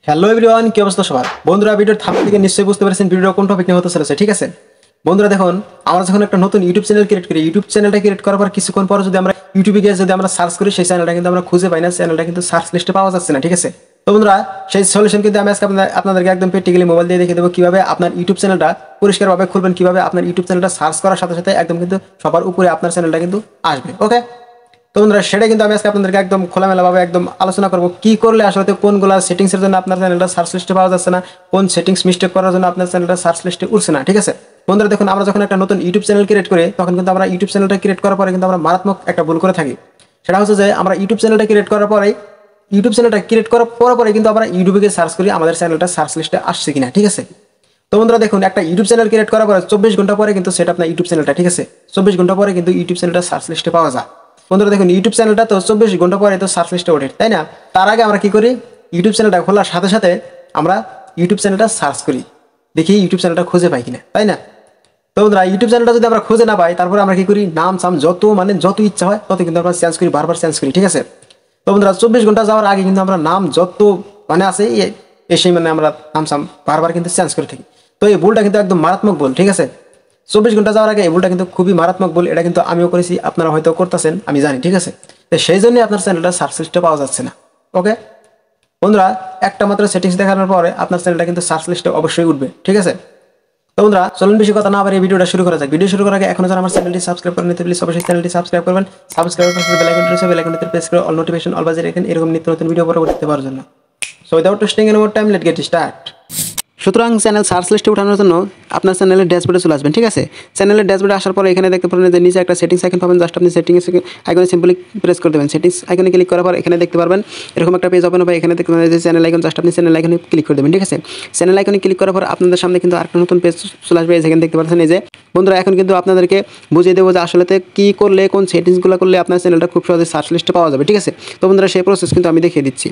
Hello everyone, কি অবস্থা সবার? বন্ধুরা, ভিডিওর থাম্বনেল থেকে নিশ্চয়ই বুঝতে পারছেন ভিডিওটা কোন টপিক নিয়ে হতে চলেছে। ঠিক আছে বন্ধুরা, দেখুন আমরা যখন একটা নতুন ইউটিউব চ্যানেল ক্রিয়েট করি, ইউটিউব চ্যানেলটা ক্রিয়েট করার পর কিছুক্ষণ পর যদি আমরা ইউটিউবে গিয়ে যদি আমরা সার্চ করি, সেই চ্যানেলটা কিন্তু আমরা খুঁজে পাই না, চ্যানেলটা কিন্তু সার্চ লিস্টে পাওয়া যাচ্ছে না। ঠিক আছে, তো বন্ধুরা সেই সলিউশন কিন্তু আমি আজকে আপনাদেরকে একদম প্র্যাকটিক্যালি মোবাইল দিয়ে দেখিয়ে দেবো কিভাবে আপনার ইউটিউব চ্যানেলটা পরিষ্কারভাবে খুলবেন, কিভাবে আপনার ইউটিউব চ্যানেলটা সার্চ করার সাথে সাথে একদম কিন্তু সবার উপরে আপনার চ্যানেলটা কিন্তু আসবে। ওকে, তো বন্ধুরা সেটা কিন্তু আমি আজকে আপনাদেরকে একদম খোলামেলাভাবে একদম আলোচনা করবো কি করলে আসলে কোনগুলো সেটিংসের জন্য আপনার চ্যানেলটা সার্চ লিস্টে পাওয়া যাচ্ছে না, কোন সেটিংস মিস্টেক করার জন্য আপনার চ্যানেলটা সার্চ লিস্টে উঠছে না। ঠিক আছে বন্ধুরা, দেখুন আমরা যখন একটা নতুন ইউটিউব চ্যানেল ক্রিয়েট করি, তখন কিন্তু আমরা ইউটিউব চ্যানেলটা ক্রিয়েট করার পরে কিন্তু আমরা মারাত্মক একটা ভুল করে থাকি। সেটা হচ্ছে যে আমরা ইউটিউব চ্যানেলটা ক্রিয়েট করার পরে কিন্তু আমরা ইউটিউবে গিয়ে সার্চ করি আমাদের চ্যানেলটা সার্চ লিস্টে আসছে কিনা। ঠিক আছে, তো বন্ধুরা দেখুন একটা ইউটিউব চ্যানেল ক্রিয়েট করার পরে 24 ঘন্টা পরে কিন্তু সেটা আপনার ইউটিউব চ্যানেলটা, ঠিক আছে 24 ঘন্টা পরে কিন্তু ইউটিউব চ্যানেলটা সার্চ লিস্টে পাওয়া যায়। বন্ধুরা দেখুন ইউটিউব চ্যানেলটা তো 24 ঘন্টা পরে তো সার্চ লিস্টে ওঠে, তাই না? তার আগে আমরা কি করি, ইউটিউব চ্যানেলটা খোলার সাথে সাথে আমরা ইউটিউব চ্যানেলটা সার্চ করি, দেখি ইউটিউব চ্যানেলটা খুঁজে পাই কিনা, তাই না? তো বন্ধুরা ইউটিউব চ্যানেলটা যদি আমরা খুঁজে না পাই, তারপরে আমরা কি করি, নাম সাম যত ইচ্ছা হয় তত কিন্তু আমরা চেঞ্জ করি, বারবার চেঞ্জ করি। ঠিক আছে, তো বন্ধুরা 24 ঘন্টা যাওয়ার আগে কিন্তু আমরা নাম যত আছে এসে আমরা নাম সাম বারবার কিন্তু চেঞ্জ করে থাকি। তো এই ভুলটা কিন্তু একদম মারাত্মক ভুল। ঠিক আছে, 24 ঘন্টা যাওয়ার আগে এই ভুলটা কিন্তু খুবই মারাত্মক ভুল। এটা কিন্তু আমিও করেছি, আপনারা হয়তো করতেছেন, আমি জানি। ঠিক আছে, তো সেই জন্যই আপনার চ্যানেলটা সার্চ লিস্টে পাওয়া যাচ্ছে না। ওকে বন্ধুরা, একটা মাত্র সেটিংস দেখানোর পরে আপনার চ্যানেলটা কিন্তু সার্চ লিস্টে অবশ্যই উঠবে। ঠিক আছে, তো বন্ধুরা চলুন বেশি কথা না বাড়িয়ে ভিডিওটা শুরু করা যাক। ভিডিও শুরু করার আগে এখনো যারা আমার চ্যানেলটি সাবস্ক্রাইব করেন নিতে প্লিজ অবশ্যই চ্যানেলটি সাবস্ক্রাইব করবেন। সাবস্ক্রাইব করে বেল আইকনটি রয়েছে, বেল আইকনটিতে প্রেস করে অল নোটিফিকেশন অল বাজিয়ে রাখেন এরকম নিত্য নতুন ভিডিও পরবর্তীতে পাওয়ার জন্য। So without wasting any more time, let's get start. সুতরাং চ্যানেল সার্চ লিস্টে ওঠানোর জন্য আপনার চ্যানেলের ড্যাশবোর্ডে চলে আসবেন। ঠিক আছে, চ্যানেলের ড্যাশবোর্ডে আসার পরে এখানে দেখতে পাবেন যে নিচে একটা সেটিংস আইকন পাবেন। জাস্ট আপনি সেটিংস আইকনে সিম্পলি প্রেস করে দেবেন। সেটিংস আইকনে ক্লিক করার পর এখানে দেখতে পারবেন এরকম একটা পেজ ওপেন হবে। এখানে দেখতে পাবেন যে চ্যানেল আইকন, জাস্ট আপনি চ্যানেল আইকনে ক্লিক করে দেবেন। ঠিক আছে, চ্যানেল আইকনে ক্লিক করার পর আপনাদের সামনে কিন্তু আরেকটা নতুন পেজ চলে আসবে। এখানে দেখতে পাচ্ছেন এই যে বন্ধুরা, এখন কিন্তু আপনাদেরকে বুঝিয়ে দেবো যে আসলে কী করলে, কোন সেটিংসগুলো করলে আপনার চ্যানেলটা খুব সহজে সার্চ লিস্টে পাওয়া যাবে। ঠিক আছে, তো বন্ধুরা সেই প্রসেস কিন্তু আমি দেখিয়ে দিচ্ছি।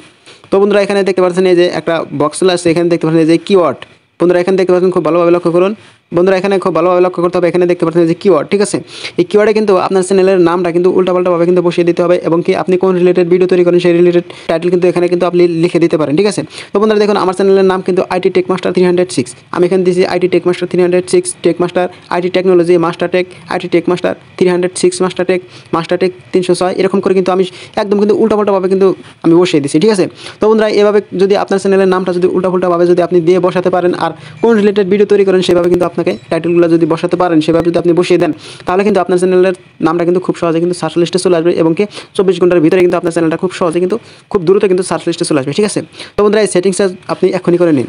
তো বন্ধুরা এখানে দেখতে পাচ্ছেন এই যে একটা বক্স চলে আসছে। এখানে দেখতে পাচ্ছেন এই যে কিওয়ার্ড। বন্ধুরা এখানে দেখতে পাচ্ছেন, খুব ভালোভাবে লক্ষ্য করুন। বন্ধুরা এখানে খুব ভালোভাবে লক্ষ্য করতে হবে। এখানে দেখতে পাচ্ছেন যে কিওয়ার্ড। ঠিক আছে, এই কিওয়ার্ডে কিন্তু আপনার চ্যানেলের নামটা কিন্তু উল্টাপাল্টাভাবে কিন্তু বসিয়ে দিতে হবে, এবং কি আপনি কোন রিলেটেড ভিডিও তৈরি করেন সেই রিলেটেড টাইটেল কিন্তু এখানে কিন্তু আপনি লিখে দিতে পারেন। ঠিক আছে, তো বন্ধুরা দেখুন আমার চ্যানেলের নাম কিন্তু আইটি টেক মাস্টার 306। আমি এখানে দিয়েছি IT tech master 306, tech master, IT technology, master tech, IT tech master 306, master tech 306, এরকম করে কিন্তু আমি একদম কিন্তু উল্টাপাল্টাভাবে কিন্তু আমি বসিয়ে দিচ্ছি। ঠিক আছে, তো বন্ধুরা এভাবে যদি আপনার চ্যানেলের নামটা যদি উল্টাপাল্টাভাবে যদি আপনি দিয়ে বসাতে পারেন, আর কোন রিলেটেড ভিডিও তৈরি করেন সেভাবে কিন্তু আপনাকে টাইটেলগুলো যদি বসাতে পারেন, সেভাবে যদি আপনি বসিয়ে দেন, তাহলে কিন্তু আপনার চ্যানেলের নামটা কিন্তু খুব সহজে কিন্তু সার্চ লিস্টে চলে আসবে, এবং কি 24 ঘন্টার ভিতরে কিন্তু আপনার চ্যানেলটা খুব সহজে কিন্তু খুব দ্রুত কিন্তু সার্চ লিস্টে চলে আসবে। ঠিক আছে, তো বন্ধুরা এই সেটিংসটা আপনি এখনই করে নিন।